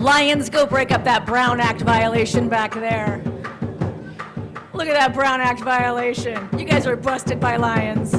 Lions, go break up that Brown Act violation back there. Look at that Brown Act violation. You guys are busted by Lions.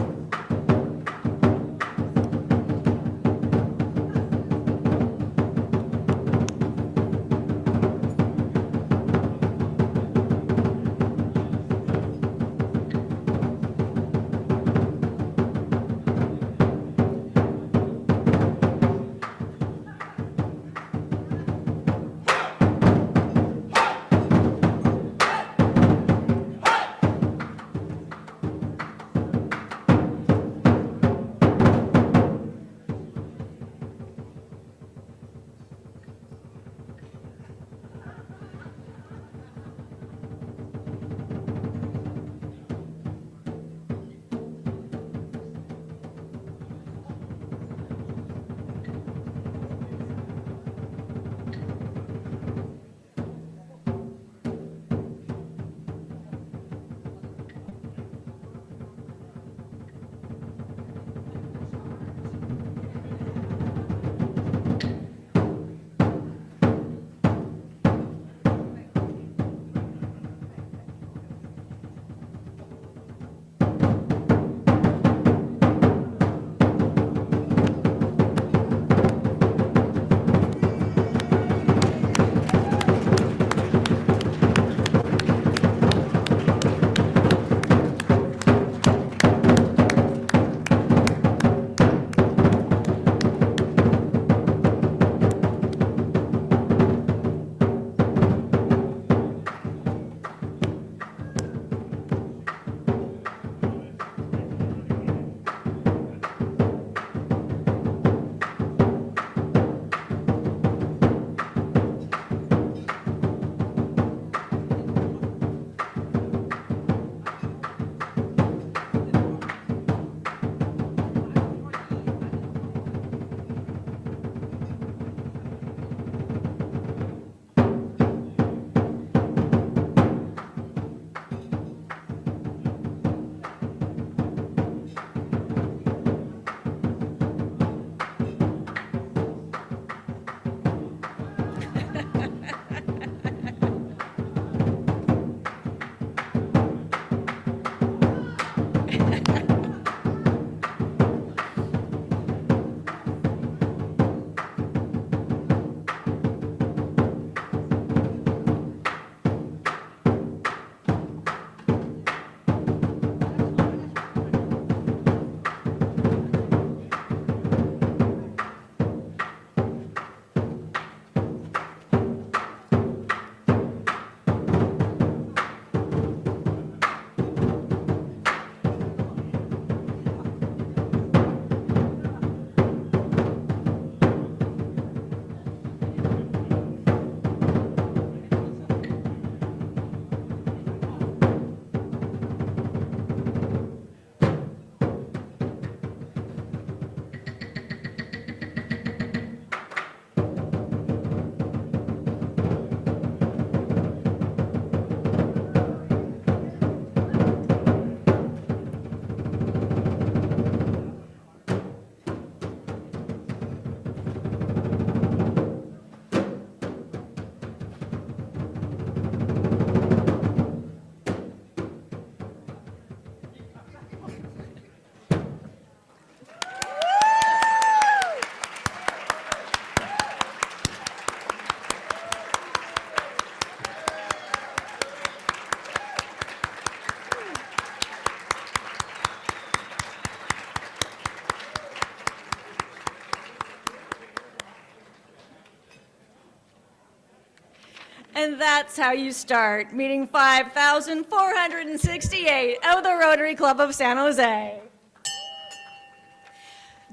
And that's how you start meeting 5,468 of the Rotary Club of San Jose.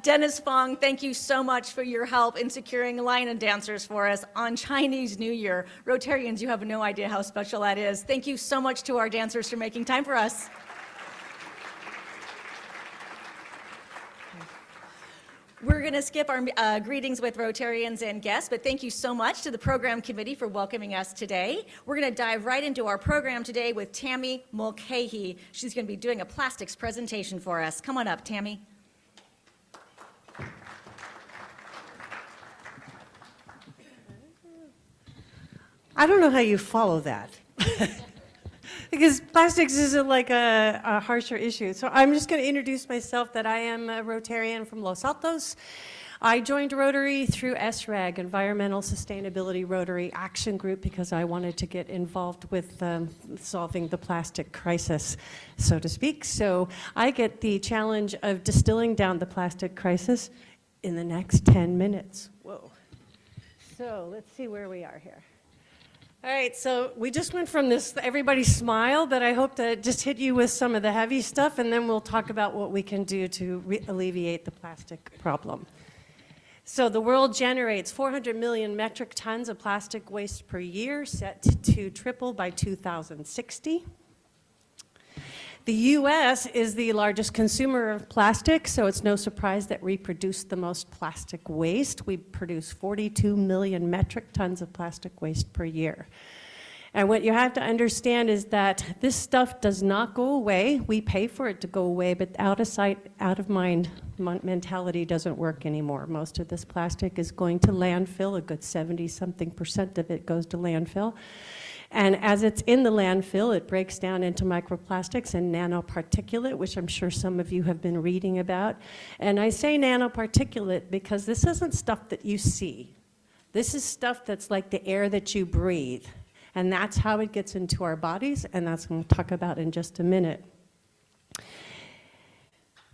Dennis Fong, thank you so much for your help in securing line and dancers for us on Chinese New Year. Rotarians, you have no idea how special that is. Thank you so much to our dancers for making time for us. We're going to skip our greetings with Rotarians and guests, but thank you so much to the program committee for welcoming us today. We're going to dive right into our program today with Tammy Mulcahy. She's going to be doing a plastics presentation for us. Come on up, Tammy. I don't know how you follow that. Because plastics isn't like a harsher issue. So I'm just going to introduce myself that I am a Rotarian from Los Altos. I joined Rotary through SRAG, Environmental Sustainability Rotary Action Group, because I wanted to get involved with solving the plastic crisis, so to speak. So I get the challenge of distilling down the plastic crisis in the next 10 minutes. Whoa. So let's see where we are here. All right, so we just went from this everybody smile, but I hope to just hit you with some of the heavy stuff, and then we'll talk about what we can do to alleviate the plastic problem. So the world generates 400 million metric tons of plastic waste per year, set to triple by 2060. The US is the largest consumer of plastic, so it's no surprise that we produce the most plastic waste. We produce 42 million metric tons of plastic waste per year. And what you have to understand is that this stuff does not go away. We pay for it to go away, but out of sight, out of mind mentality doesn't work anymore. Most of this plastic is going to landfill. A good 70-something% of it goes to landfill. And as it's in the landfill, it breaks down into microplastics and nanoparticulate, which I'm sure some of you have been reading about. And I say nanoparticulate because this isn't stuff that you see. This is stuff that's like the air that you breathe. And that's how it gets into our bodies, and that's what I'm going to talk about in just a minute.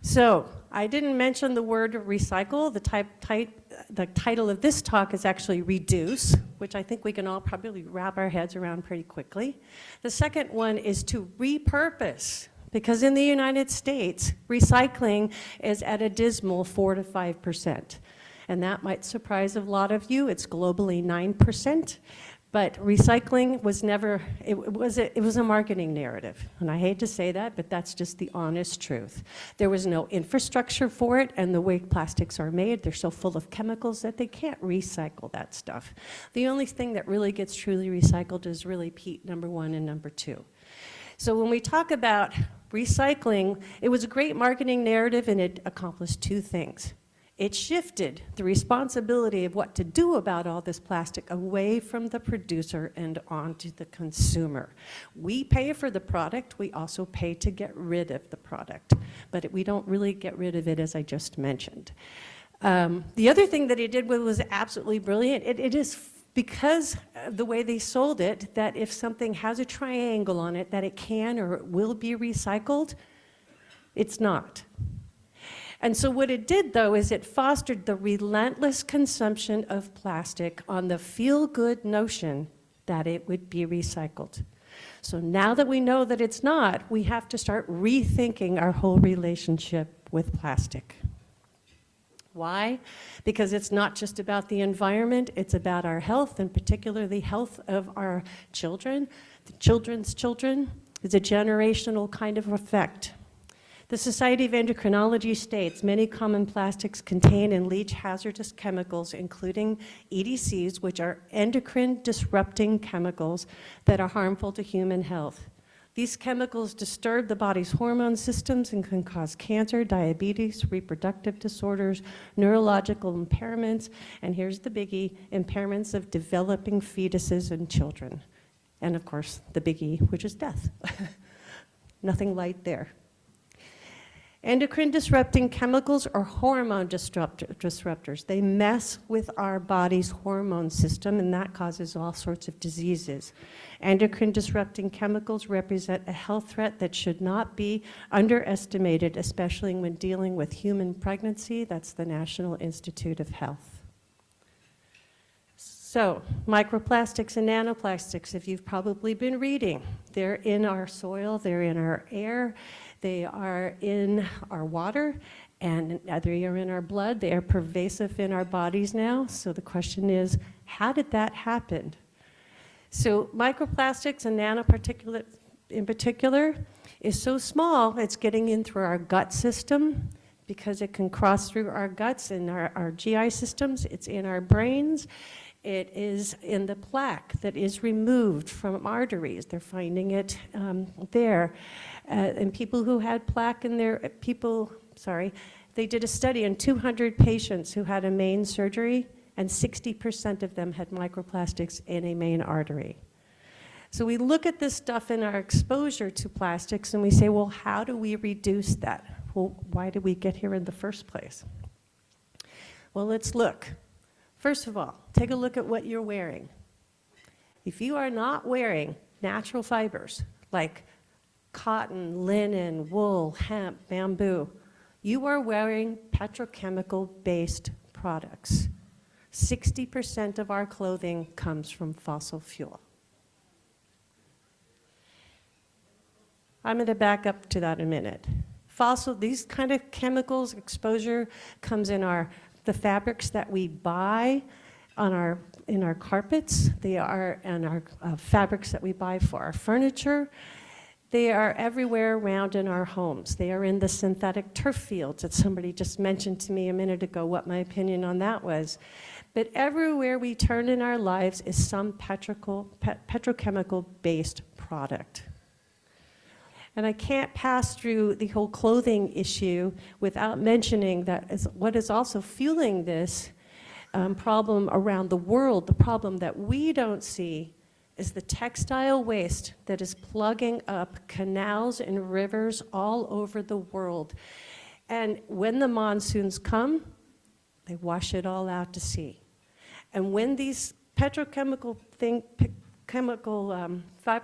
So I didn't mention the word recycle. The title of this talk is actually reduce, which I think we can all probably wrap our heads around pretty quickly. The second one is to repurpose, because in the United States, recycling is at a dismal 4 to 5%. And that might surprise a lot of you. It's globally 9%. But recycling was never, it was a marketing narrative. And I hate to say that, but that's just the honest truth. There was no infrastructure for it, and the way plastics are made, they're so full of chemicals that they can't recycle that stuff. The only thing that really gets truly recycled is really peat, number 1 and number 2. So when we talk about recycling, it was a great marketing narrative, and it accomplished 2 things. It shifted the responsibility of what to do about all this plastic away from the producer and onto the consumer. We pay for the product, we also pay to get rid of the product, but we don't really get rid of it, as I just mentioned. The other thing that it did was absolutely brilliant. It is because of the way they sold it, that if something has a triangle on it, that it can or it will be recycled. It's not. And so what it did, though, is it fostered the relentless consumption of plastic on the feel-good notion that it would be recycled. So now that we know that it's not, we have to start rethinking our whole relationship with plastic. Why? Because it's not just about the environment, it's about our health, and particularly the health of our children, the children's children. It's a generational kind of effect. The Society of Endocrinology states many common plastics contain and leach hazardous chemicals, including EDCs, which are endocrine disrupting chemicals that are harmful to human health. These chemicals disturb the body's hormone systems and can cause cancer, diabetes, reproductive disorders, neurological impairments, and here's the biggie, impairments of developing fetuses and children. And of course, the biggie, which is death. Nothing light there. Endocrine disrupting chemicals are hormone disruptors. They mess with our body's hormone system, and that causes all sorts of diseases. Endocrine disrupting chemicals represent a health threat that should not be underestimated, especially when dealing with human pregnancy. That's the National Institute of Health. So, microplastics and nanoplastics, if you've probably been reading, they're in our soil, they're in our air, they are in our water, and they are in our blood. They are pervasive in our bodies now. So the question is, how did that happen? So microplastics and nanoparticulate in particular is so small, it's getting in through our gut system because it can cross through our guts and our GI systems. It's in our brains. It is in the plaque that is removed from arteries. They're finding it there. And people who had plaque in their, they did a study on 200 patients who had a main surgery, and 60% of them had microplastics in a main artery. So we look at this stuff in our exposure to plastics and we say, well, how do we reduce that? Well, why did we get here in the first place? Well, let's look. First of all, take a look at what you're wearing. If you are not wearing natural fibers like cotton, linen, wool, hemp, bamboo, you are wearing petrochemical-based products. 60% of our clothing comes from fossil fuel. I'm going to back up to that in a minute. These kind of chemicals, exposure comes in the fabrics that we buy in our carpets. They are in our fabrics that we buy for our furniture. They are everywhere around in our homes. They are in the synthetic turf fields that somebody just mentioned to me a minute ago what my opinion on that was. But everywhere we turn in our lives is some petrochemical-based product. And I can't pass through the whole clothing issue without mentioning that what is also fueling this problem around the world, the problem that we don't see, is the textile waste that is plugging up canals and rivers all over the world. And when the monsoons come, they wash it all out to sea. And when these petrochemical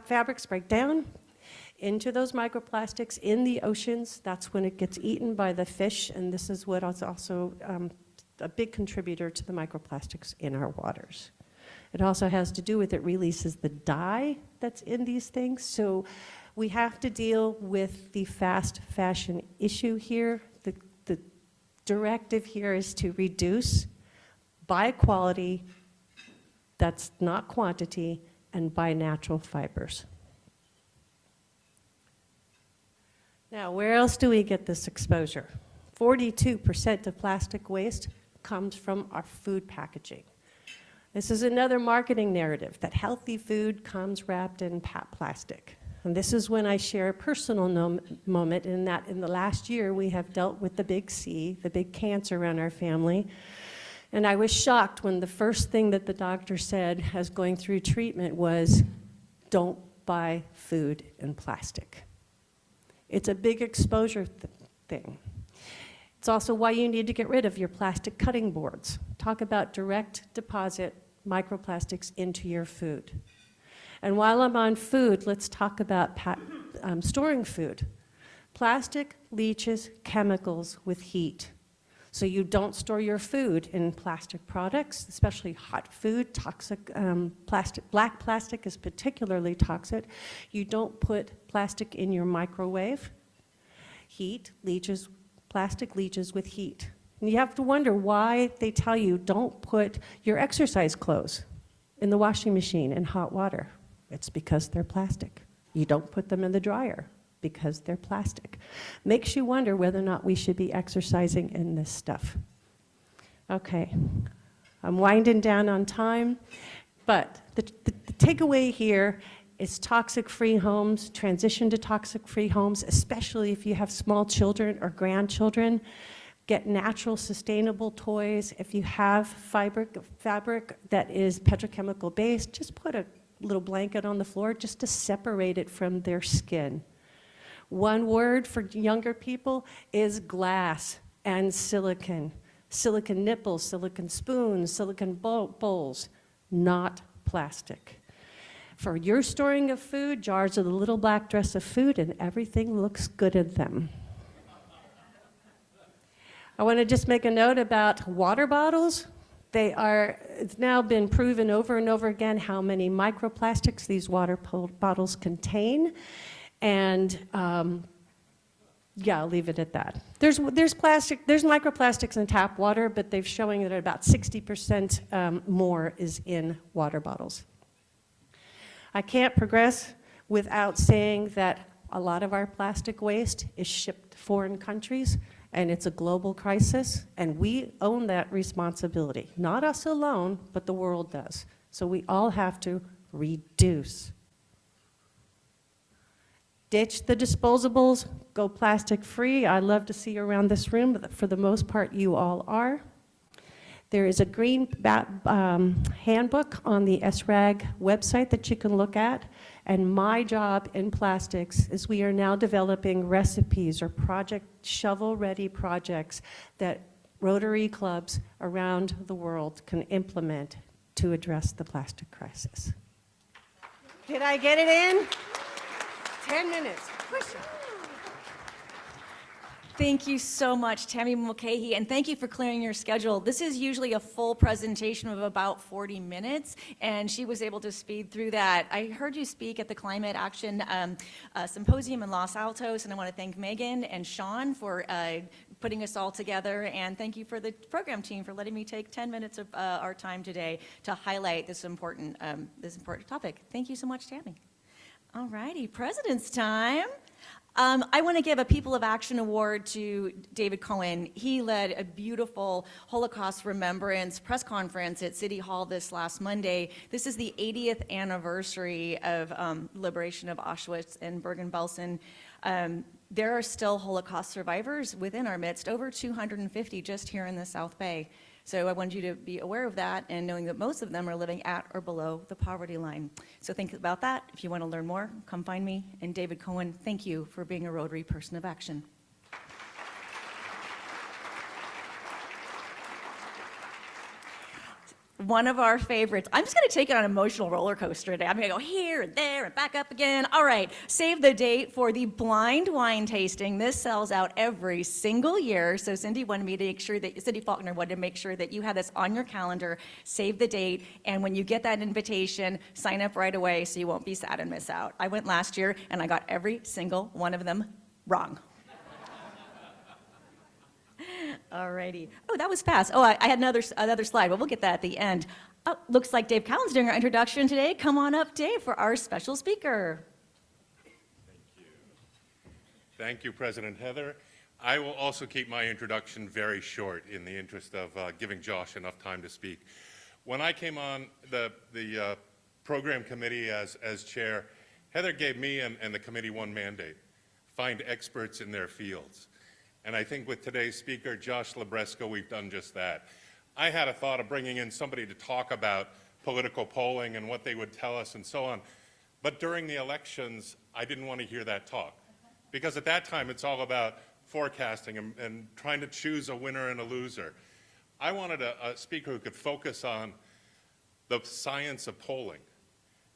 fabrics break down into those microplastics in the oceans, that's when it gets eaten by the fish, and this is what is also a big contributor to the microplastics in our waters. It also has to do with it releases the dye that's in these things, so we have to deal with the fast fashion issue here. The directive here is to reduce, buy quality, that's not quantity, and buy natural fibers. Now, where else do we get this exposure? 42% of plastic waste comes from our food packaging. This is another marketing narrative, that healthy food comes wrapped in plastic. And this is when I share a personal moment in that in the last year we have dealt with the big C, the big cancer in our family. And I was shocked when the first thing that the doctor said as going through treatment was, don't buy food in plastic. It's a big exposure thing. It's also why you need to get rid of your plastic cutting boards. Talk about direct deposit microplastics into your food. And while I'm on food, let's talk about storing food. Plastic leaches chemicals with heat. So you don't store your food in plastic products, especially hot food, toxic plastic. Black plastic is particularly toxic. You don't put plastic in your microwave. Heat leaches, plastic leaches with heat. And you have to wonder why they tell you don't put your exercise clothes in the washing machine in hot water. It's because they're plastic. You don't put them in the dryer because they're plastic. Makes you wonder whether or not we should be exercising in this stuff. Okay, I'm winding down on time, but the takeaway here is toxic-free homes, transition to toxic-free homes, especially if you have small children or grandchildren. Get natural, sustainable toys. If you have fabric that is petrochemical based, just put a little blanket on the floor just to separate it from their skin. One word for younger people is glass and silicon. Silicon nipples, silicon spoons, silicon bowls, not plastic. For your storing of food, jars are the little black dress of food and everything looks good in them. I want to just make a note about water bottles. It's now been proven over and over again how many microplastics these water bottles contain. And yeah, I'll leave it at that. There's microplastics in tap water, but they're showing that about 60% more is in water bottles. I can't progress without saying that a lot of our plastic waste is shipped to foreign countries, and it's a global crisis, and we own that responsibility. Not us alone, but the world does. So we all have to reduce. Ditch the disposables, go plastic free. I love to see you around this room, but for the most part, you all are. There is a green handbook on the SRAG website that you can look at. And my job in plastics is we are now developing recipes or shovel-ready projects that Rotary clubs around the world can implement to address the plastic crisis. Did I get it in? 10 minutes. Push it. Thank you so much, Tammy Mulcahy, and thank you for clearing your schedule. This is usually a full presentation of about 40 minutes, and she was able to speed through that. I heard you speak at the Climate Action Symposium in Los Altos, and I want to thank Megan and Sean for putting us all together, and thank you for the program team for letting me take 10 minutes of our time today to highlight this important topic. Thank you so much, Tammy. All righty, President's time. I want to give a People of Action Award to David Cohen. He led a beautiful Holocaust remembrance press conference at City Hall this last Monday. This is the 80th anniversary of liberation of Auschwitz and Bergen-Belsen. There are still Holocaust survivors within our midst, over 250 just here in the South Bay. So I wanted you to be aware of that and knowing that most of them are living at or below the poverty line. So think about that. If you want to learn more, come find me. And David Cohen, thank you for being a Rotary Person of Action. One of our favorites. I'm just going to take it on an emotional roller coaster today. I'm going to go here and there and back up again. All right, save the date for the blind wine tasting. This sells out every single year. So Cindy wanted me to make sure that, Cindy Faulkner wanted to make sure that you had this on your calendar, save the date, and when you get that invitation, sign up right away so you won't be sad and miss out. I went last year and I got every single one of them wrong. All righty. Oh, that was fast. Oh, I had another slide, but we'll get that at the end. Oh, looks like Dave Callan's doing our introduction today. Come on up, Dave, for our special speaker. Thank you. Thank you, President Heather. I will also keep my introduction very short in the interest of giving Josh enough time to speak. When I came on the program committee as chair, Heather gave me and the committee one mandate: find experts in their fields. And I think with today's speaker, Josh Libresco, we've done just that. I had a thought of bringing in somebody to talk about political polling and what they would tell us and so on. But during the elections, I didn't want to hear that talk. Because at that time, it's all about forecasting and trying to choose a winner and a loser. I wanted a speaker who could focus on the science of polling.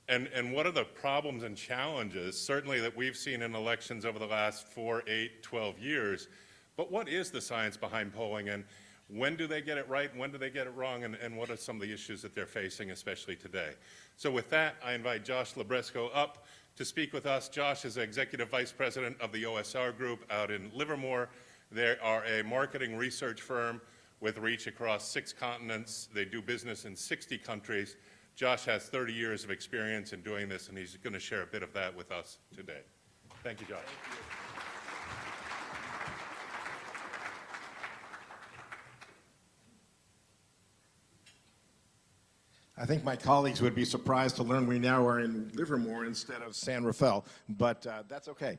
And what are the problems and challenges, certainly that we've seen in elections over the last 4, 8, 12 years, but what is the science behind polling, and when do they get it right, when do they get it wrong, and what are some of the issues that they're facing, especially today? So with that, I invite Josh Libresco up to speak with us. Josh is Executive Vice President of the OSR Group out in Livermore. They are a marketing research firm with reach across 6 continents. They do business in 60 countries. Josh has 30 years of experience in doing this, and he's going to share a bit of that with us today. Thank you, Josh. Thank you. I think my colleagues would be surprised to learn we now are in Livermore instead of San Rafael, but that's okay.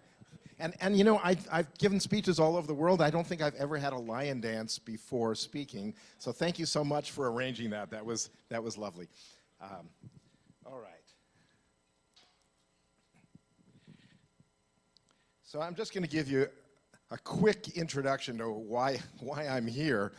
And you know, I've given speeches all over the world. I don't think I've ever had a lion dance before speaking, so thank you so much for arranging that. That was lovely. All right. So I'm just going to give you a quick introduction to why I'm here.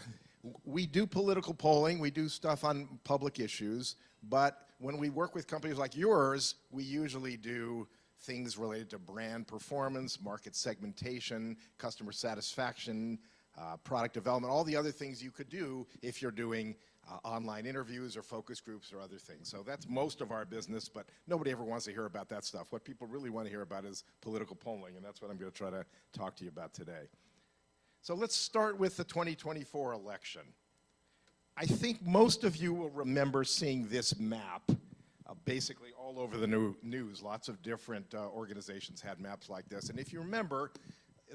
We do political polling, we do stuff on public issues, but when we work with companies like yours, we usually do things related to brand performance, market segmentation, customer satisfaction, product development, all the other things you could do if you're doing online interviews or focus groups or other things. So that's most of our business, but nobody ever wants to hear about that stuff. What people really want to hear about is political polling, and that's what I'm going to try to talk to you about today. So let's start with the 2024 election. I think most of you will remember seeing this map basically all over the news. Lots of different organizations had maps like this. And if you remember,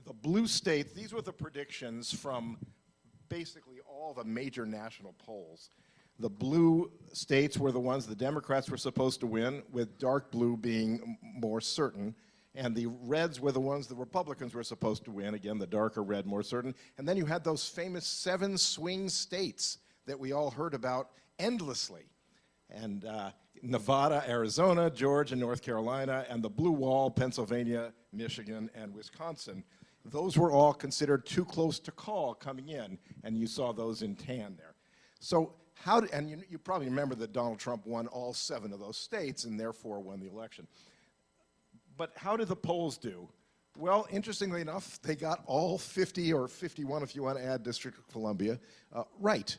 the blue states, these were the predictions from basically all the major national polls. The blue states were the ones the Democrats were supposed to win, with dark blue being more certain. And the reds were the ones the Republicans were supposed to win. Again, the darker red, more certain. And then you had those famous 7 swing states that we all heard about endlessly. And Nevada, Arizona, Georgia, North Carolina, and the Blue Wall, Pennsylvania, Michigan, and Wisconsin, those were all considered too close to call coming in, and you saw those in tan there. So and you probably remember that Donald Trump won all 7 of those states and therefore won the election. But how did the polls do? Well, interestingly enough, they got all 50 or 51, if you want to add District of Columbia, right.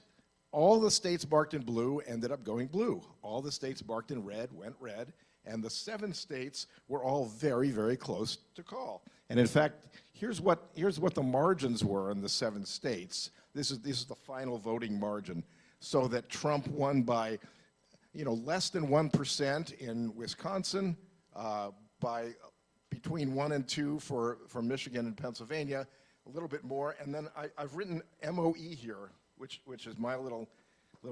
All the states marked in blue ended up going blue. All the states marked in red went red, and the 7 states were all very, very close to call. And in fact, here's what the margins were in the 7 states. This is the final voting margin, so that Trump won by, less than 1% in Wisconsin, by between 1 and 2 for Michigan and Pennsylvania, a little bit more, and then I've written MOE here, which is my little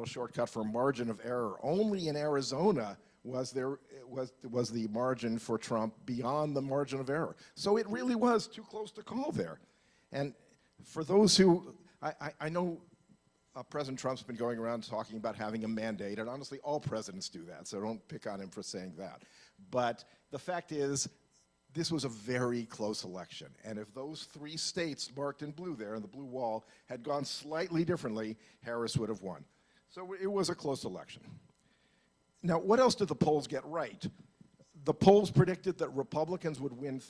shortcut for margin of error. Only in Arizona was the margin for Trump beyond the margin of error. So it really was too close to call there. And for those who, I know President Trump's been going around talking about having a mandate, and honestly, all presidents do that, so don't pick on him for saying that. But the fact is, this was a very close election, and if those 3 states marked in blue there, in the blue wall, had gone slightly differently, Harris would have won. So it was a close election. Now, what else did the polls get right? The polls predicted that Republicans would win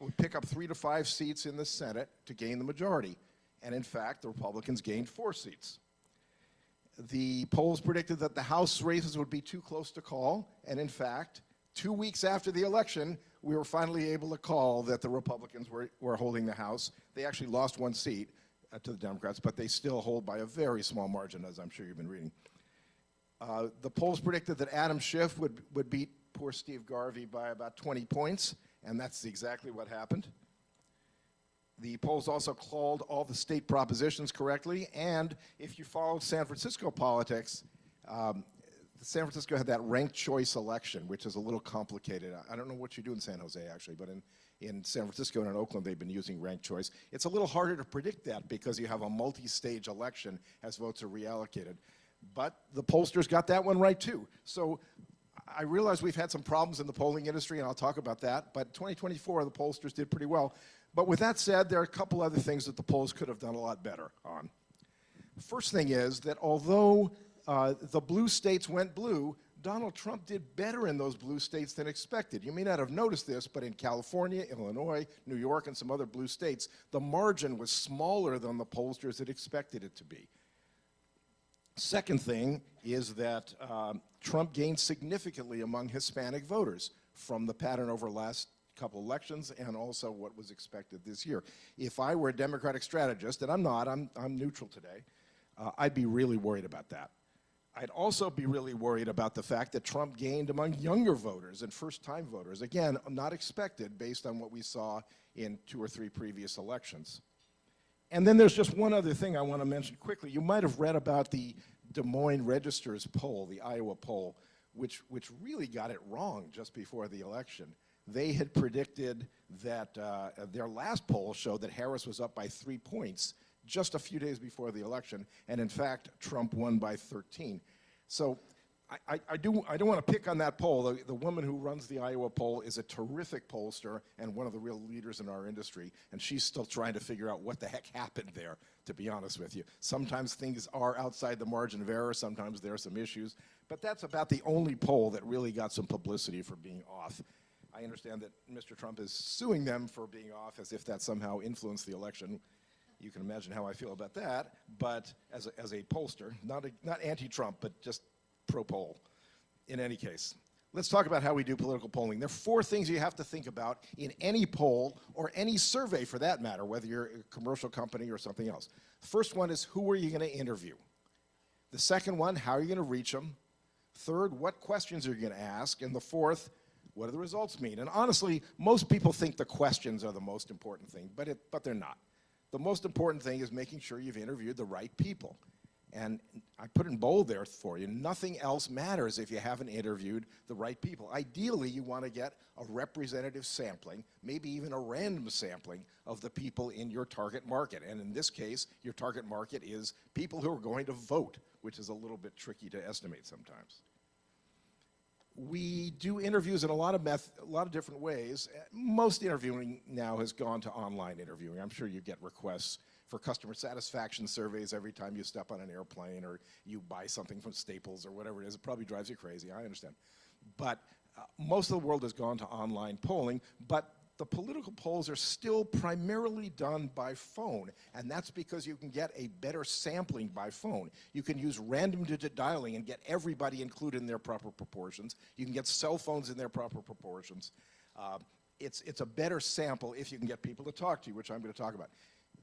would pick up 3 to 5 seats in the Senate to gain the majority, and in fact, the Republicans gained 4 seats. The polls predicted that the House races would be too close to call, and in fact, 2 weeks after the election, we were finally able to call that the Republicans were holding the House. They actually lost 1 seat to the Democrats, but they still hold by a very small margin, as I'm sure you've been reading. The polls predicted that Adam Schiff would beat poor Steve Garvey by about 20 points, and that's exactly what happened. The polls also called all the state propositions correctly, and if you followed San Francisco politics, San Francisco had that ranked choice election, which is a little complicated. I don't know what you do in San Jose, actually, but in San Francisco and in Oakland, they've been using ranked choice. It's a little harder to predict that because you have a multi-stage election as votes are reallocated. But the pollsters got that one right, too. So I realize we've had some problems in the polling industry, and I'll talk about that, but 2024, the pollsters did pretty well. But with that said, there are a couple other things that the polls could have done a lot better on. First thing is that although the blue states went blue, Donald Trump did better in those blue states than expected. You may not have noticed this, but in California, Illinois, New York, and some other blue states, the margin was smaller than the pollsters had expected it to be. Second thing is that Trump gained significantly among Hispanic voters from the pattern over last couple elections and also what was expected this year. If I were a Democratic strategist, and I'm not, I'm neutral today, I'd be really worried about that. I'd also be really worried about the fact that Trump gained among younger voters and first-time voters. Again, not expected based on what we saw in 2 or 3 previous elections. And then there's just one other thing I want to mention quickly. You might have read about the Des Moines Register's poll, the Iowa poll, which really got it wrong just before the election. They had predicted that their last poll showed that Harris was up by 3 points just a few days before the election, and in fact, Trump won by 13. So I don't want to pick on that poll. The woman who runs the Iowa poll is a terrific pollster and one of the real leaders in our industry, and she's still trying to figure out what the heck happened there, to be honest with you. Sometimes things are outside the margin of error, sometimes there are some issues, but that's about the only poll that really got some publicity for being off. I understand that Mr. Trump is suing them for being off as if that somehow influenced the election. You can imagine how I feel about that, but as a pollster, not anti-Trump, but just pro-poll. In any case, let's talk about how we do political polling. There are 4 things you have to think about in any poll or any survey for that matter, whether you're a commercial company or something else. The first one is, who are you going to interview? The second one, how are you going to reach them? Third, what questions are you going to ask? And the fourth, what do the results mean? And honestly, most people think the questions are the most important thing, but they're not. The most important thing is making sure you've interviewed the right people. And I put in bold there for you, nothing else matters if you haven't interviewed the right people. Ideally, you want to get a representative sampling, maybe even a random sampling of the people in your target market. And in this case, your target market is people who are going to vote, which is a little bit tricky to estimate sometimes. We do interviews in a lot of different ways. Most interviewing now has gone to online interviewing. I'm sure you get requests for customer satisfaction surveys every time you step on an airplane or you buy something from Staples or whatever it is. It probably drives you crazy, I understand. But most of the world has gone to online polling, but the political polls are still primarily done by phone, and that's because you can get a better sampling by phone. You can use random digit dialing and get everybody included in their proper proportions. You can get cell phones in their proper proportions. It's a better sample if you can get people to talk to you, which I'm going to talk about.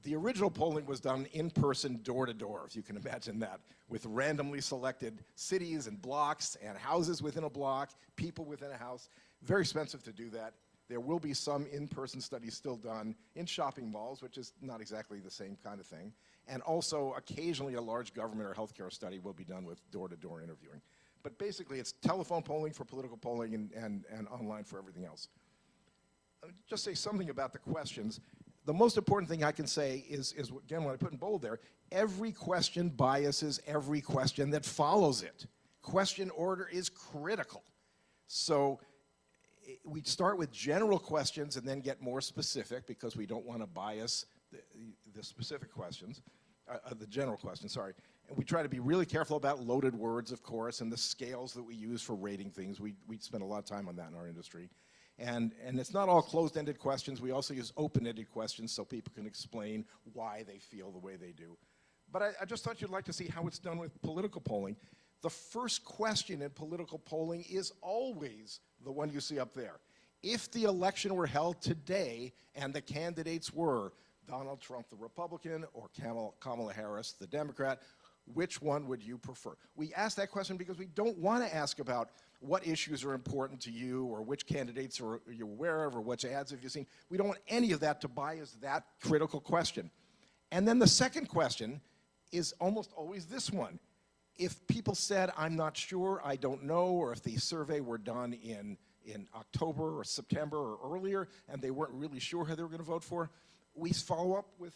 The original polling was done in person, door to door, if you can imagine that, with randomly selected cities and blocks and houses within a block, people within a house. Very expensive to do that. There will be some in-person studies still done in shopping malls, which is not exactly the same kind of thing. And also, occasionally, a large government or healthcare study will be done with door-to-door interviewing. But basically, it's telephone polling for political polling and online for everything else. I'll just say something about the questions. The most important thing I can say is again, what I put in bold there, every question biases every question that follows it. Question order is critical. So we start with general questions and then get more specific because we don't want to bias the specific questions, the general questions, sorry. And we try to be really careful about loaded words, of course, and the scales that we use for rating things. We spend a lot of time on that in our industry. And it's not all closed-ended questions. We also use open-ended questions so people can explain why they feel the way they do. But I just thought you'd like to see how it's done with political polling. The first question in political polling is always the one you see up there. If the election were held today and the candidates were Donald Trump, the Republican, or Kamala Harris, the Democrat, which one would you prefer? We ask that question because we don't want to ask about what issues are important to you or which candidates are you aware of or which ads have you seen. We don't want any of that to bias that critical question. And then the second question is almost always this one. If people said, I'm not sure, I don't know, or if the survey were done in October or September or earlier and they weren't really sure who they were going to vote for, we follow up with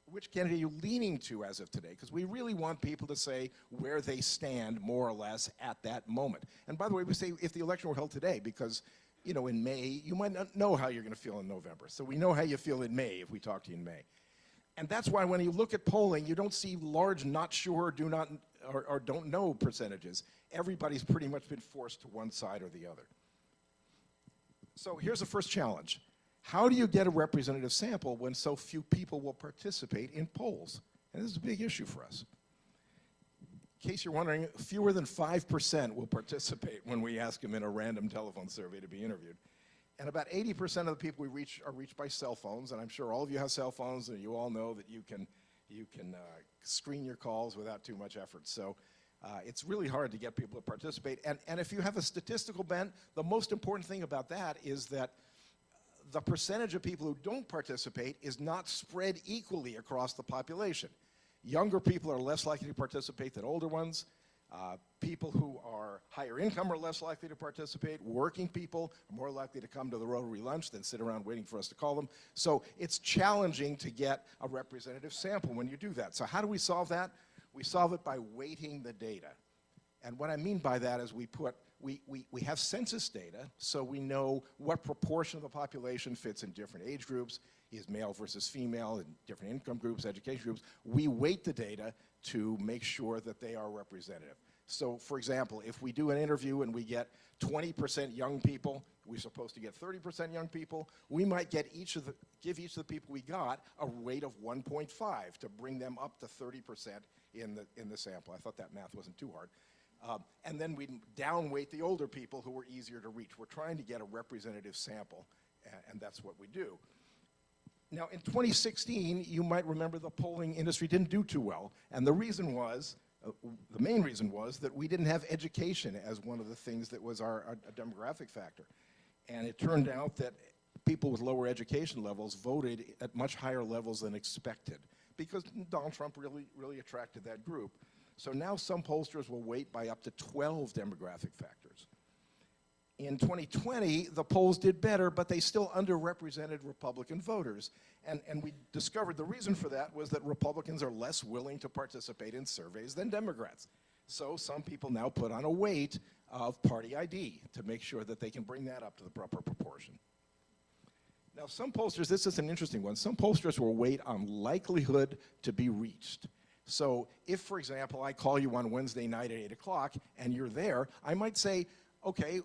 which candidate are you leaning to as of today? Because we really want people to say where they stand more or less at that moment. And by the way, we say if the election were held today because, you know, in May, you might not know how you're going to feel in November. So we know how you feel in May if we talk to you in May. And that's why when you look at polling, you don't see large not sure, do not, or don't know percentages. Everybody's pretty much been forced to one side or the other. So here's the first challenge. How do you get a representative sample when so few people will participate in polls? And this is a big issue for us. In case you're wondering, fewer than 5% will participate when we ask them in a random telephone survey to be interviewed. And about 80% of the people we reach are reached by cell phones, and I'm sure all of you have cell phones, and you all know that you can screen your calls without too much effort. So it's really hard to get people to participate. And if you have a statistical bent, the most important thing about that is that the percentage of people who don't participate is not spread equally across the population. Younger people are less likely to participate than older ones. People who are higher income are less likely to participate. Working people are more likely to come to the Rotary lunch than sit around waiting for us to call them. So it's challenging to get a representative sample when you do that. So how do we solve that? We solve it by weighting the data. And what I mean by that is we have census data, so we know what proportion of the population fits in different age groups, is male versus female, in different income groups, education groups. We weight the data to make sure that they are representative. So, for example, if we do an interview and we get 20% young people, we're supposed to get 30% young people, we might give each of the people we got a weight of 1.5 to bring them up to 30% in the sample. I thought that math wasn't too hard. And then we downweight the older people who were easier to reach. We're trying to get a representative sample, and that's what we do. Now, in 2016, you might remember the polling industry didn't do too well, and the reason was, the main reason was that we didn't have education as one of the things that was our demographic factor. And it turned out that people with lower education levels voted at much higher levels than expected because Donald Trump really attracted that group. So now some pollsters will weight by up to 12 demographic factors. In 2020, the polls did better, but they still underrepresented Republican voters. And we discovered the reason for that was that Republicans are less willing to participate in surveys than Democrats. So some people now put on a weight of party ID to make sure that they can bring that up to the proper proportion. Now some pollsters, this is an interesting one, some pollsters will weight on likelihood to be reached. So if, for example, I call you on Wednesday night at 8 o'clock and you're there, I might say, okay,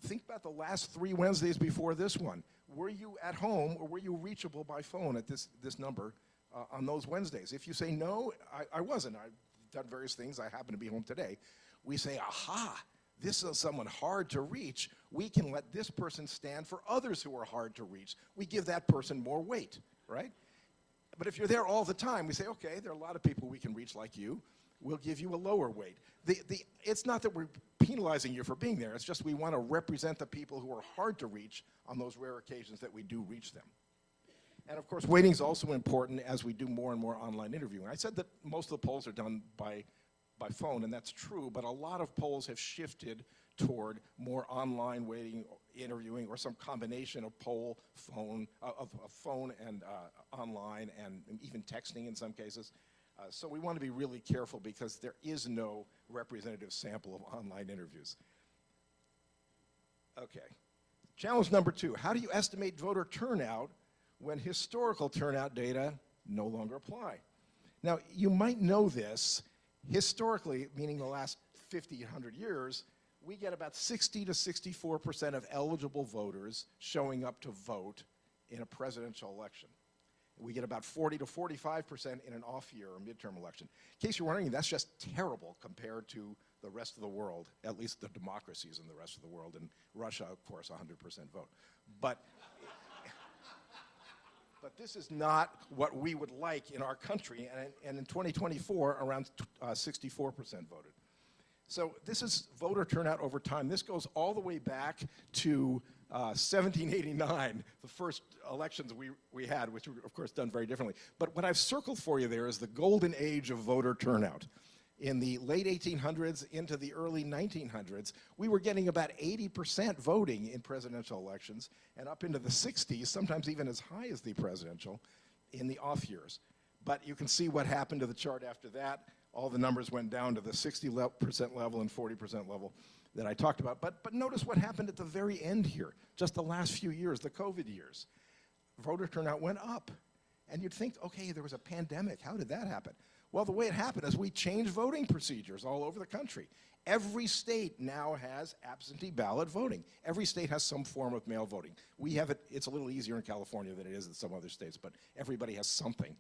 think about the last 3 Wednesdays before this one. Were you at home or were you reachable by phone at this number on those Wednesdays? If you say, no, I wasn't. I've done various things. I happen to be home today. We say, aha, this is someone hard to reach. We can let this person stand for others who are hard to reach. We give that person more weight, right? But if you're there all the time, we say, okay, there are a lot of people we can reach like you. We'll give you a lower weight. It's not that we're penalizing you for being there. It's just we want to represent the people who are hard to reach on those rare occasions that we do reach them. And of course, weighting is also important as we do more and more online interviewing. I said that most of the polls are done by phone, and that's true, but a lot of polls have shifted toward more online weighting, interviewing, or some combination of phone and online, and even texting in some cases. So we want to be really careful because there is no representative sample of online interviews. Okay. Challenge number 2, how do you estimate voter turnout when historical turnout data no longer apply? Now, you might know this. Historically, meaning the last 50, 100 years, we get about 60 to 64% of eligible voters showing up to vote in a presidential election. We get about 40 to 45% in an off-year or midterm election. In case you're wondering, that's just terrible compared to the rest of the world, at least the democracies in the rest of the world. And Russia, of course, 100% vote. But this is not what we would like in our country. And in 2024, around 64% voted. So this is voter turnout over time. This goes all the way back to 1789, the first elections we had, which were, of course, done very differently. But what I've circled for you there is the golden age of voter turnout. In the late 1800s into the early 1900s, we were getting about 80% voting in presidential elections, and up into the 60s, sometimes even as high as the presidential, in the off years. But you can see what happened to the chart after that. All the numbers went down to the 60% level and 40% level that I talked about. But notice what happened at the very end here, just the last few years, the COVID years. Voter turnout went up. And you'd think, okay, there was a pandemic. How did that happen? Well, the way it happened is we changed voting procedures all over the country. Every state now has absentee ballot voting. Every state has some form of mail voting. We have it, it's a little easier in California than it is in some other states, but everybody has something.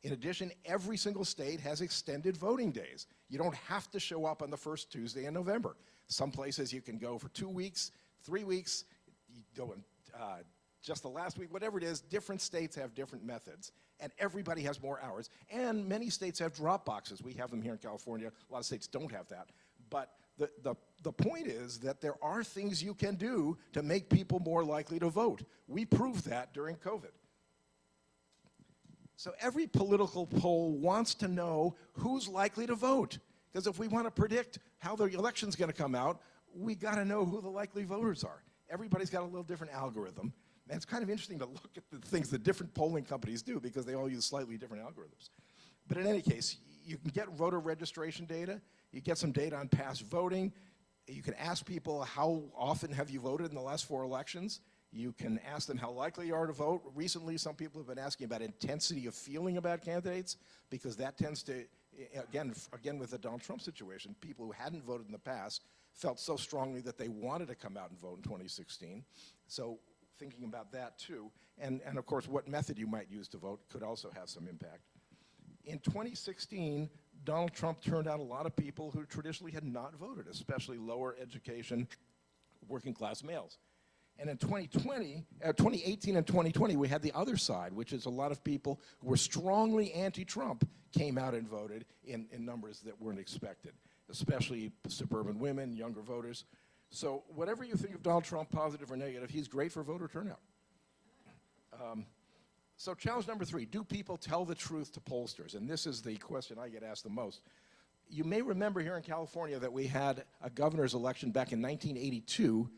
In addition, every single state has extended voting days. You don't have to show up on the first Tuesday in November. Some places you can go for 2 weeks, 3 weeks, you go in just the last week, whatever it is, different states have different methods, and everybody has more hours. And many states have drop boxes. We have them here in California. A lot of states don't have that. But the point is that there are things you can do to make people more likely to vote. We proved that during COVID. So every political poll wants to know who's likely to vote. Because if we want to predict how the election's going to come out, we got to know who the likely voters are. Everybody's got a little different algorithm. And it's kind of interesting to look at the things that different polling companies do because they all use slightly different algorithms. But in any case, you can get voter registration data. You get some data on past voting. You can ask people how often have you voted in the last 4 elections. You can ask them how likely you are to vote. Recently, some people have been asking about intensity of feeling about candidates because that tends to, again with the Donald Trump situation, people who hadn't voted in the past felt so strongly that they wanted to come out and vote in 2016. So thinking about that too. And of course, what method you might use to vote could also have some impact. In 2016, Donald Trump turned out a lot of people who traditionally had not voted, especially lower education, working class males. And in 2018 and 2020, we had the other side, which is a lot of people who were strongly anti-Trump came out and voted in numbers that weren't expected, especially suburban women, younger voters. So whatever you think of Donald Trump, positive or negative, he's great for voter turnout. So challenge number 3, do people tell the truth to pollsters? And this is the question I get asked the most. You may remember here in California that we had a governor's election back in 1982.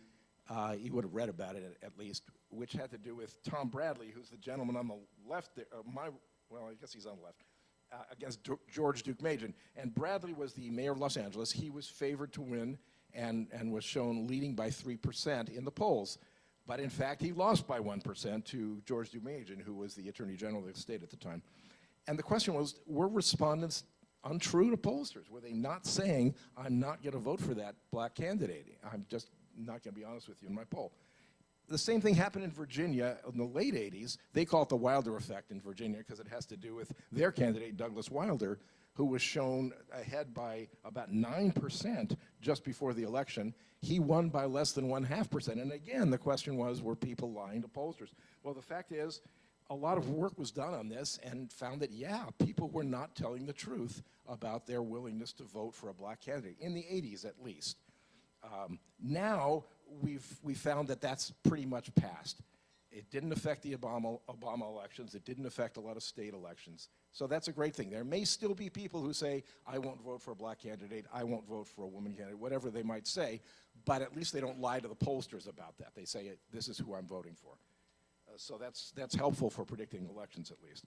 You would have read about it at least, which had to do with Tom Bradley, who's the gentleman on the left there, well, I guess he's on the left, against George Deukmejian. And Bradley was the mayor of Los Angeles. He was favored to win and was shown leading by 3% in the polls. But in fact, he lost by 1% to George Deukmejian, who was the Attorney General of the state at the time. And the question was, were respondents untrue to pollsters? Were they not saying, I'm not going to vote for that black candidate? I'm just not going to be honest with you in my poll. The same thing happened in Virginia in the late 80s. They call it the Wilder effect in Virginia because it has to do with their candidate, Douglas Wilder, who was shown ahead by about 9% just before the election. He won by less than 0.5%. And again, the question was, were people lying to pollsters? Well, the fact is, a lot of work was done on this and found that, yeah, people were not telling the truth about their willingness to vote for a black candidate, in the 80s at least. Now, we found that that's pretty much past. It didn't affect the Obama elections. It didn't affect a lot of state elections. So that's a great thing. There may still be people who say, I won't vote for a black candidate, I won't vote for a woman candidate, whatever they might say, but at least they don't lie to the pollsters about that. They say, this is who I'm voting for. So that's helpful for predicting elections, at least.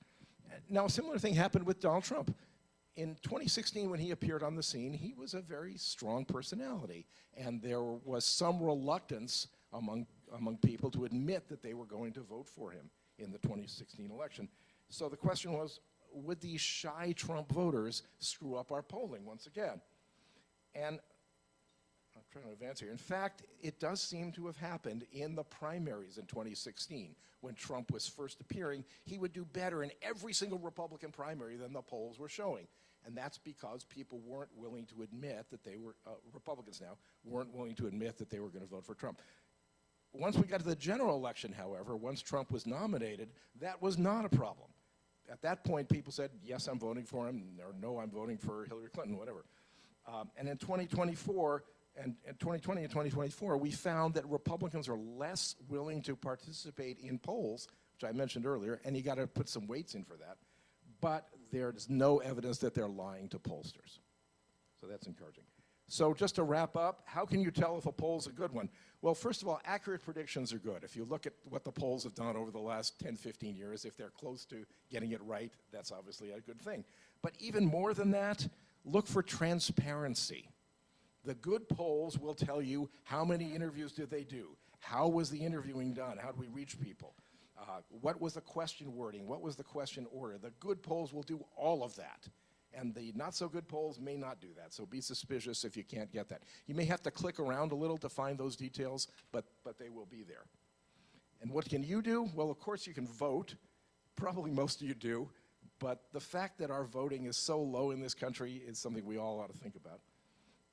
Now, a similar thing happened with Donald Trump. In 2016, when he appeared on the scene, he was a very strong personality, and there was some reluctance among people to admit that they were going to vote for him in the 2016 election. So the question was, would these shy Trump voters screw up our polling once again? And I'm trying to advance here. In fact, it does seem to have happened in the primaries in 2016. When Trump was first appearing, he would do better in every single Republican primary than the polls were showing. And that's because people weren't willing to admit that they were, Republicans now, weren't willing to admit that they were going to vote for Trump. Once we got to the general election, however, once Trump was nominated, that was not a problem. At that point, people said, yes, I'm voting for him, or no, I'm voting for Hillary Clinton, whatever. And in 2024, and 2020 and 2024, we found that Republicans are less willing to participate in polls, which I mentioned earlier, and you got to put some weights in for that. But there's no evidence that they're lying to pollsters. So that's encouraging. So just to wrap up, how can you tell if a poll's a good one? Well, first of all, accurate predictions are good. If you look at what the polls have done over the last 10, 15 years, if they're close to getting it right, that's obviously a good thing. But even more than that, look for transparency. The good polls will tell you how many interviews did they do, how was the interviewing done, how did we reach people, what was the question wording, what was the question order. The good polls will do all of that. And the not-so-good polls may not do that, so be suspicious if you can't get that. You may have to click around a little to find those details, but they will be there. And what can you do? Well, of course you can vote. Probably most of you do. But the fact that our voting is so low in this country is something we all ought to think about.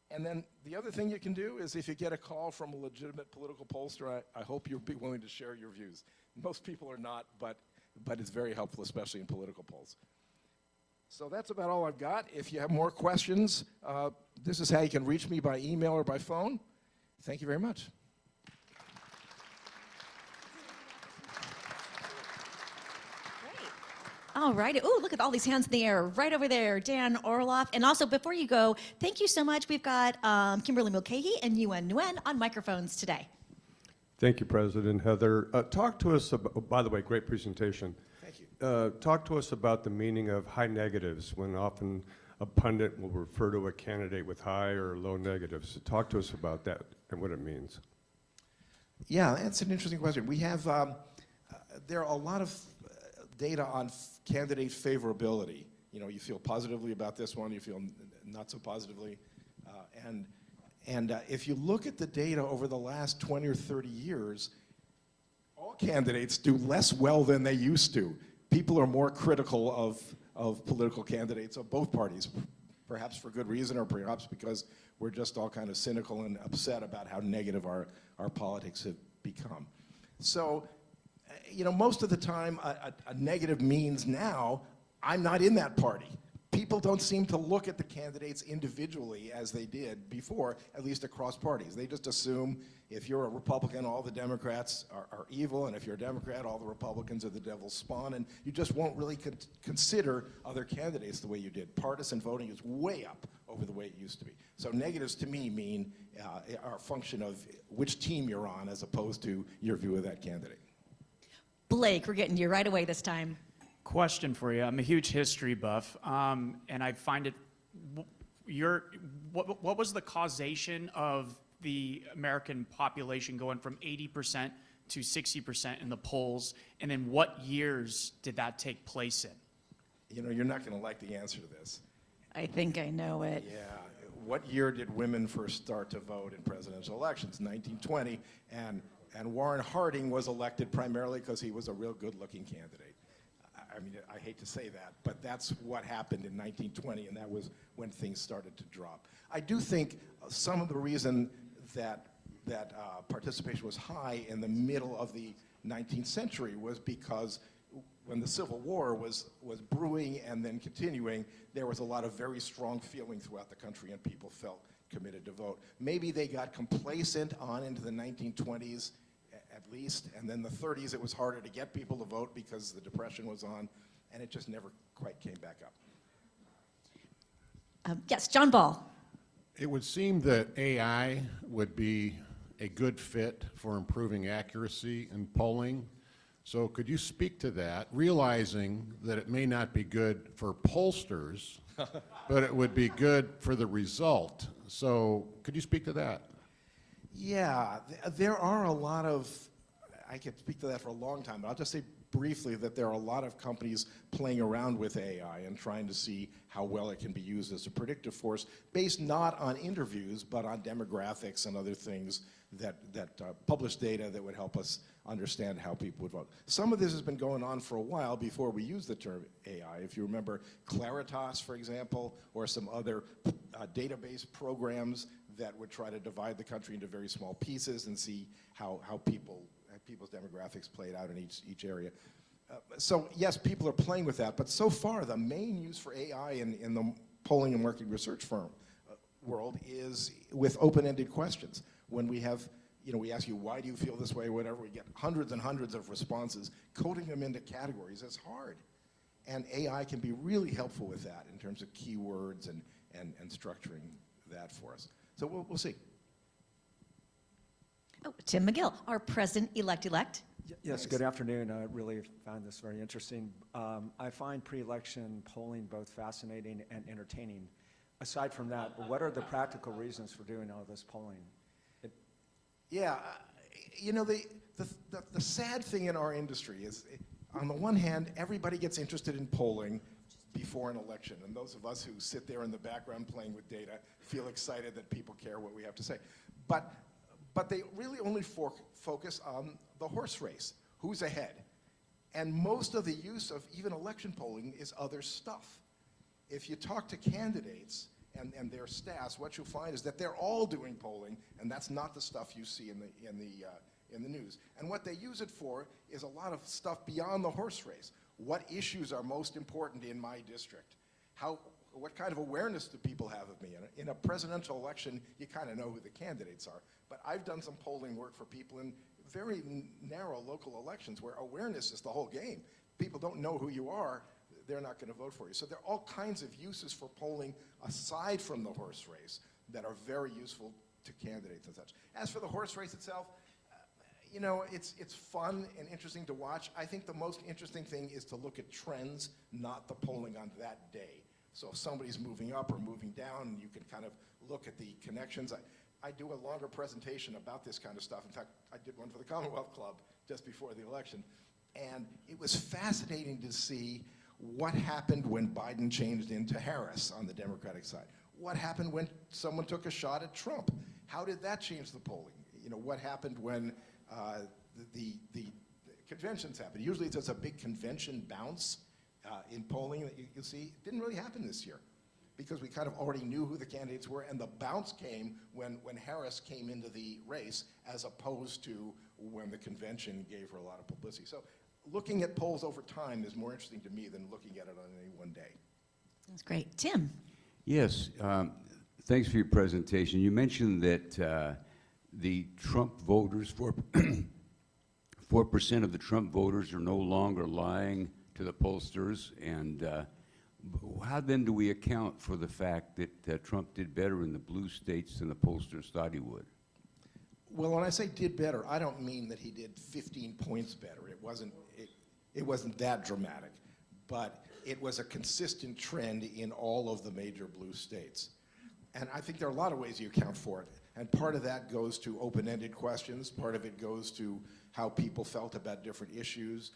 And then the other thing you can do is if you get a call from a legitimate political pollster, I hope you'll be willing to share your views. Most people are not, but it's very helpful, especially in political polls. So that's about all I've got. If you have more questions, this is how you can reach me by email or by phone. Thank you very much. All right. Oh, look at all these hands in the air right over there. Dan Orloff. And also, before you go, thank you so much. We've got Kimberly Mulcahy and Yuen Nguyen on microphones today. Thank you, President Heather. Talk to us about, oh, by the way, great presentation. Thank you. Talk to us about the meaning of high negatives when often a pundit will refer to a candidate with high or low negatives. Talk to us about that and what it means. Yeah, that's an interesting question. We have, there are a lot of data on candidate favorability. You know, you feel positively about this one, you feel not so positively. And if you look at the data over the last 20 or 30 years, all candidates do less well than they used to. People are more critical of political candidates of both parties, perhaps for good reason or perhaps because we're just all kind of cynical and upset about how negative our politics have become. So, you know, most of the time a negative means now, I'm not in that party. people don't seem to look at the candidates individually as they did before, at least across parties. They just assume if you're a Republican, all the Democrats are evil, and if you're a Democrat, all the Republicans are the devil's spawn, and you just won't really consider other candidates the way you did. Partisan voting is way up over the way it used to be. So negatives to me mean are a function of which team you're on as opposed to your view of that candidate. Blake, we're getting you right away this time. Question for you. I'm a huge history buff, and I find it. What was the causation of the American population going from 80% to 60% in the polls, and in what years did that take place in? You know, you're not going to like the answer to this. I think I know it. Yeah. What year did women first start to vote in presidential elections? 1920, and Warren Harding was elected primarily because he was a real good-looking candidate. I mean, I hate to say that, but that's what happened in 1920, and that was when things started to drop. I do think some of the reason that participation was high in the middle of the 19th century was because when the Civil War was brewing and then continuing, there was a lot of very strong feeling throughout the country, and people felt committed to vote. Maybe they got complacent on into the 1920s, at least, and then the 30s it was harder to get people to vote because the Depression was on, and it just never quite came back up. Yes, John Ball. It would seem that AI would be a good fit for improving accuracy in polling. So could you speak to that, realizing that it may not be good for pollsters, but it would be good for the result? So could you speak to that? Yeah, there are a lot of, I could speak to that for a long time, but I'll just say briefly that there are a lot of companies playing around with AI and trying to see how well it can be used as a predictive force based not on interviews, but on demographics and other things that published data that would help us understand how people would vote. Some of this has been going on for a while before we use the term AI. If you remember Claritas, for example, or some other database programs that would try to divide the country into very small pieces and see how people's demographics played out in each area. So yes, people are playing with that, but so far the main use for AI in the polling and market research firm world is with open-ended questions. When we have, we ask you, why do you feel this way, whatever, we get hundreds and hundreds of responses. Coding them into categories is hard. And AI can be really helpful with that in terms of keywords and structuring that for us. So we'll see. Oh, Tim McGill, our president-elect. Yes, good afternoon. I really found this very interesting. I find pre-election polling both fascinating and entertaining. Aside from that, what are the practical reasons for doing all this polling? Yeah, the sad thing in our industry is, on the one hand, everybody gets interested in polling before an election, and those of us who sit there in the background playing with data feel excited that people care what we have to say. But they really only focus on the horse race, who's ahead. And most of the use of even election polling is other stuff. If you talk to candidates and their staffs, what you'll find is that they're all doing polling, and that's not the stuff you see in the news. And what they use it for is a lot of stuff beyond the horse race. What issues are most important in my district? What kind of awareness do people have of me? In a presidential election, you kind of know who the candidates are. But I've done some polling work for people in very narrow local elections where awareness is the whole game. People don't know who you are, they're not going to vote for you. So there are all kinds of uses for polling aside from the horse race that are very useful to candidates and such. As for the horse race itself, it's fun and interesting to watch. I think the most interesting thing is to look at trends, not the polling on that day. So if somebody's moving up or moving down, you can kind of look at the connections. I do a longer presentation about this kind of stuff. In fact, I did one for the Commonwealth Club just before the election. And it was fascinating to see what happened when Biden changed into Harris on the Democratic side. What happened when someone took a shot at Trump? How did that change the polling? What happened when the conventions happened? Usually there's a big convention bounce in polling that you see. It didn't really happen this year because we kind of already knew who the candidates were, and the bounce came when Harris came into the race as opposed to when the convention gave her a lot of publicity. So looking at polls over time is more interesting to me than looking at it on any one day. That's great. Tim? Yes, thanks for your presentation. You mentioned that the Trump voters, 4% of the Trump voters are no longer lying to the pollsters, and how then do we account for the fact that Trump did better in the blue states than the pollsters thought he would? Well, when I say did better, I don't mean that he did 15 points better. It wasn't that dramatic, but it was a consistent trend in all of the major blue states. And I think there are a lot of ways you account for it. And part of that goes to open-ended questions. Part of it goes to how people felt about different issues.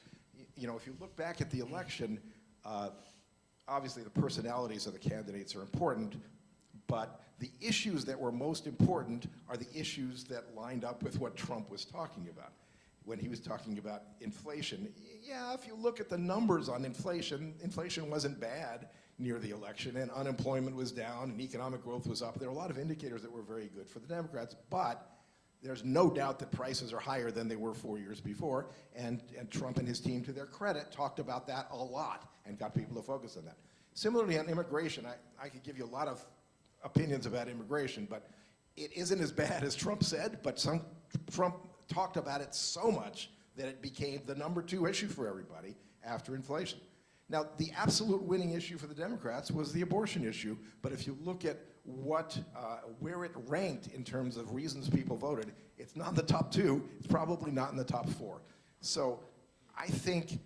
You know, if you look back at the election, obviously the personalities of the candidates are important, but the issues that were most important are the issues that lined up with what Trump was talking about. When he was talking about inflation, yeah, if you look at the numbers on inflation, inflation wasn't bad near the election, and unemployment was down, and economic growth was up. There are a lot of indicators that were very good for the Democrats, but there's no doubt that prices are higher than they were 4 years before, and Trump and his team, to their credit, talked about that a lot and got people to focus on that. Similarly, on immigration, I could give you a lot of opinions about immigration, but it isn't as bad as Trump said, but Trump talked about it so much that it became the #2 issue for everybody after inflation. Now, the absolute winning issue for the Democrats was the abortion issue, but if you look at where it ranked in terms of reasons people voted, it's not in the top 2, it's probably not in the top 4. So I think,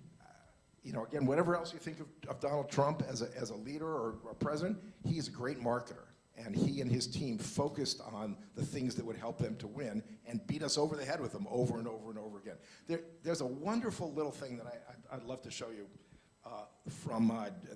you know, again, whatever else you think of Donald Trump as a leader or a president, he's a great marketer. And he and his team focused on the things that would help them to win and beat us over the head with them over and over and over again. There's a wonderful little thing that I'd love to show you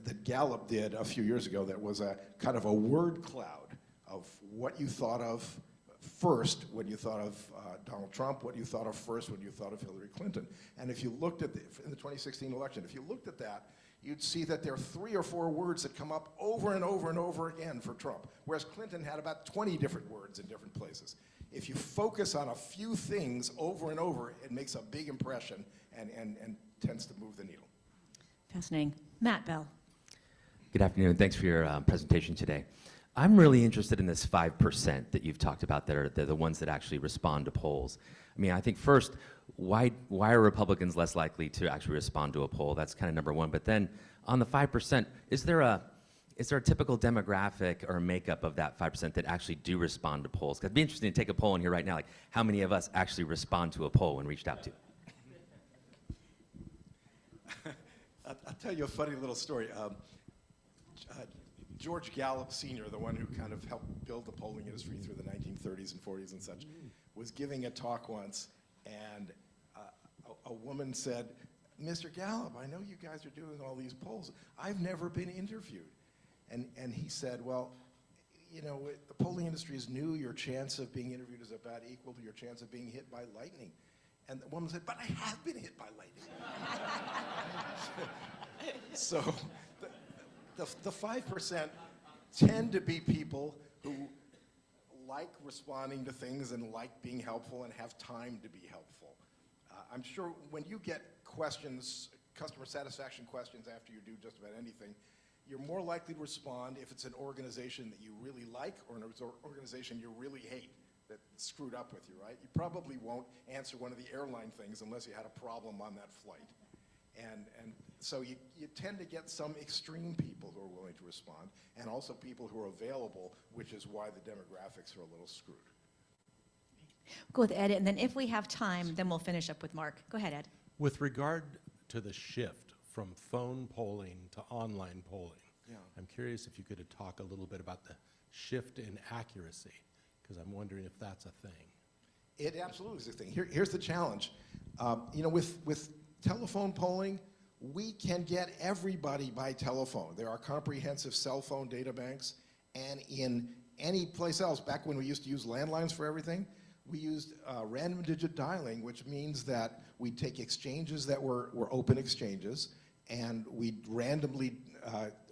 that Gallup did a few years ago that was a kind of a word cloud of what you thought of first when you thought of Donald Trump, what you thought of first when you thought of Hillary Clinton. And if you looked at in the 2016 election, if you looked at that, you'd see that there are 3 or 4 words that come up over and over and over again for Trump, whereas Clinton had about 20 different words in different places. If you focus on a few things over and over, it makes a big impression and tends to move the needle. Fascinating. Matt Bell. Good afternoon. Thanks for your presentation today. I'm really interested in this 5% that you've talked about that are the ones that actually respond to polls. I mean, I think first, why are Republicans less likely to actually respond to a poll? That's kind of number one. But then on the 5%, is there a typical demographic or makeup of that 5% that actually do respond to polls? 'Cause it'd be interesting to take a poll in here right now, like how many of us actually respond to a poll when reached out to? I'll tell you a funny little story. George Gallup Sr., the one who kind of helped build the polling industry through the 1930s and 40s and such, was giving a talk once, and a woman said, "Mr. Gallup, I know you guys are doing all these polls. I've never been interviewed." And he said, "Well, you know, the polling industry is new. Your chance of being interviewed is about equal to your chance of being hit by lightning." And the woman said, "But I have been hit by lightning." So the 5% tend to be people who like responding to things and like being helpful and have time to be helpful. I'm sure when you get questions, customer satisfaction questions after you do just about anything, you're more likely to respond if it's an organization that you really like or an organization you really hate that screwed up with you, right? You probably won't answer one of the airline things unless you had a problem on that flight. And so you tend to get some extreme people who are willing to respond, and also people who are available, which is why the demographics are a little screwed. Go with Ed, and then if we have time, then we'll finish up with Mark. Go ahead, Ed. With regard to the shift from phone polling to online polling, I'm curious if you could talk a little bit about the shift in accuracy, because I'm wondering if that's a thing. It absolutely is a thing. Here's the challenge. You know, with telephone polling, we can get everybody by telephone. There are comprehensive cell phone data banks, and in any place else, back when we used to use landlines for everything, we used random digit dialing, which means that we take exchanges that were open exchanges, and we'd randomly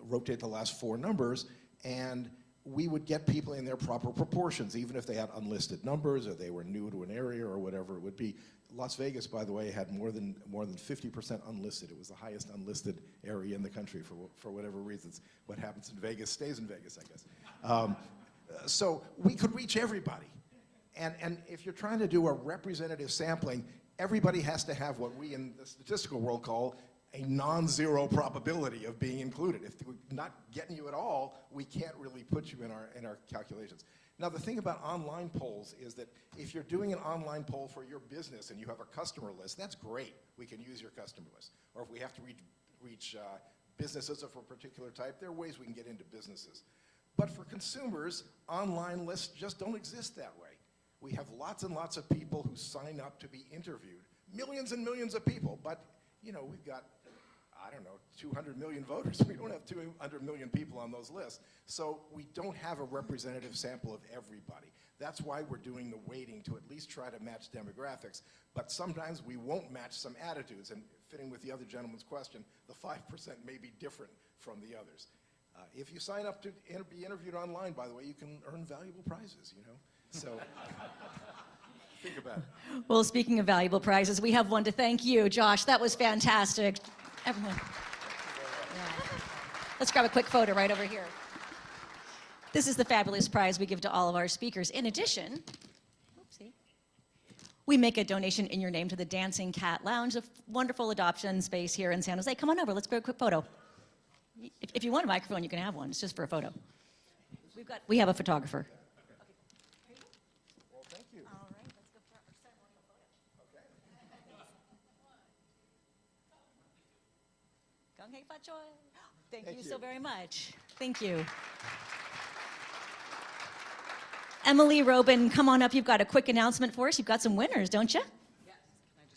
rotate the last 4 numbers, and we would get people in their proper proportions, even if they had unlisted numbers or they were new to an area or whatever it would be. Las Vegas, by the way, had more than 50% unlisted. It was the highest unlisted area in the country for whatever reasons. What happens in Vegas stays in Vegas, I guess. So we could reach everybody. And if you're trying to do a representative sampling, everybody has to have what we in the statistical world call a non-zero probability of being included. If we're not getting you at all, we can't really put you in our calculations. Now, the thing about online polls is that if you're doing an online poll for your business and you have a customer list, that's great. We can use your customer list. Or if we have to reach businesses of a particular type, there are ways we can get into businesses. But for consumers, online lists just don't exist that way. We have lots and lots of people who sign up to be interviewed, millions and millions of people, but you know, we've got, I don't know, 200 million voters. We don't have 200 million people on those lists. So we don't have a representative sample of everybody. That's why we're doing the weighting to at least try to match demographics. But sometimes we won't match some attitudes. And fitting with the other gentleman's question, the 5% may be different from the others. If you sign up to be interviewed online, by the way, you can earn valuable prizes, you know? So think about it. Well, speaking of valuable prizes, we have one to thank you, Josh. That was fantastic. Everyone. Yeah. Let's grab a quick photo right over here. This is the fabulous prize we give to all of our speakers. In addition, oopsie, we make a donation in your name to the Dancing Cat Lounge, a wonderful adoption space here in San Jose. Come on over, let's grab a quick photo. If you want a microphone, you can have one. It's just for a photo. We have a photographer. Well, thank you. All right, let's go for our ceremonial photo. Gong hei fa choi. Thank you so very much. Thank you. Emily Robin, come on up. You've got a quick announcement for us. You've got some winners, don't you?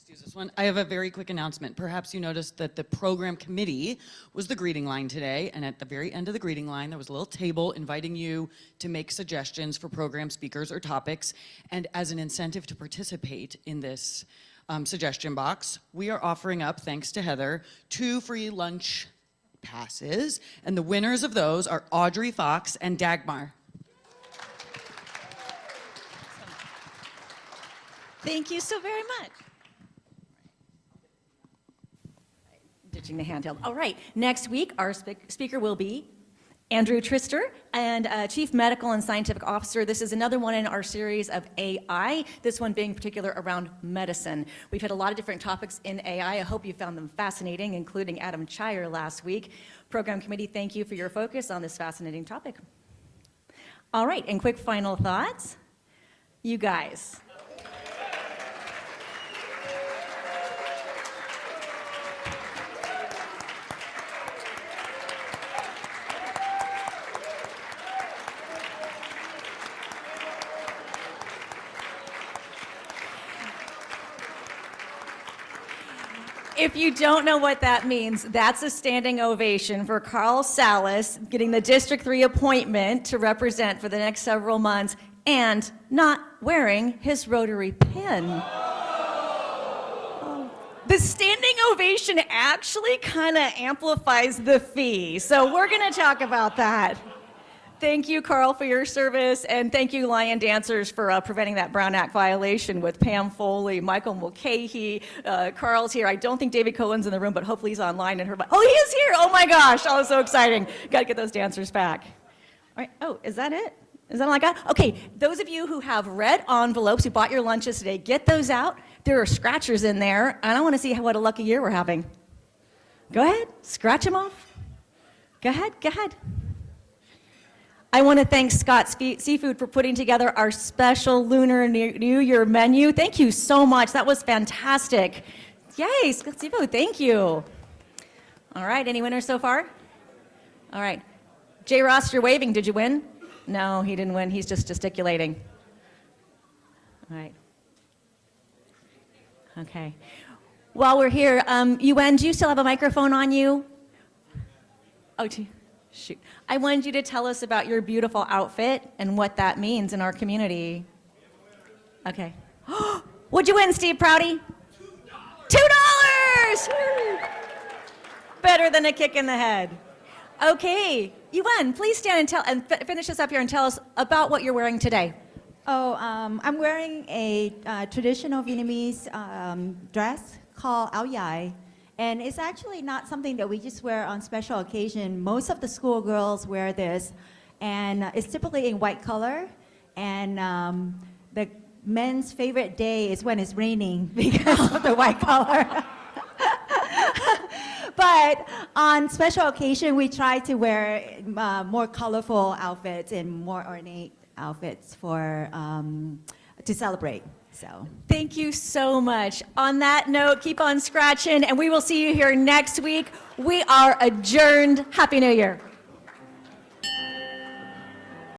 Use this one. I have a very quick announcement. Perhaps you noticed that the program committee was the greeting line today, and at the very end of the greeting line, there was a little table inviting you to make suggestions for program speakers or topics. And as an incentive to participate in this suggestion box, we are offering up, thanks to Heather, 2 free lunch passes, and the winners of those are Audrey Fox and Dagmar. Thank you so very much. Ditching the handheld. All right, next week our speaker will be Andrew Trister, and Chief Medical and Scientific Officer. This is another one in our series of AI, this one being particular around medicine. We've had a lot of different topics in AI. I hope you found them fascinating, including Adam Chire last week. Program Committee, thank you for your focus on this fascinating topic. All right, and quick final thoughts. You guys. If you don't know what that means, that's a standing ovation for Carl Salas getting the District 3 appointment to represent for the next several months and not wearing his Rotary pin. The standing ovation actually kind of amplifies the fee, so we're going to talk about that. Thank you, Carl, for your service, and thank you, Lion Dancers, for preventing that Brown Act violation with Pam Foley, Michael Mulcahy. Carl's here. I don't think David Cohen's in the room, but hopefully he's online and oh, he is here! Oh my gosh! Oh, so exciting. Got to get those dancers back. All right. Oh, is that it? Is that all I got? Okay, those of you who have red envelopes, who bought your lunches today, get those out. There are scratchers in there, and I want to see what a lucky year we're having. Go ahead, scratch them off. Go ahead, go ahead. I want to thank Scott's Seafood for putting together our special Lunar New Year menu. Thank you so much. That was fantastic. Yay, Scott's Seafood, thank you. All right, any winners so far? All right. Jay Ross, you're waving. Did you win? No, he didn't win. He's just gesticulating. All right. Okay. While we're here, Yuen, do you still have a microphone on you? Oh, shoot. I wanted you to tell us about your beautiful outfit and what that means in our community. Okay. What'd you win, Steve Prouty? $2! Better than a kick in the head. Okay. Yuen, please stand and finish us up here and tell us about what you're wearing today. Oh, I'm wearing a traditional Vietnamese dress called áo dài. And it's actually not something that we just wear on special occasion. Most of the schoolgirls wear this. And it's typically in white color. And the men's favorite day is when it's raining because of the white color. But on special occasion, we try to wear more colorful outfits and more ornate outfits for to celebrate. So Thank you so much. On that note, keep on scratching, and we will see you here next week. We are adjourned. Happy New Year.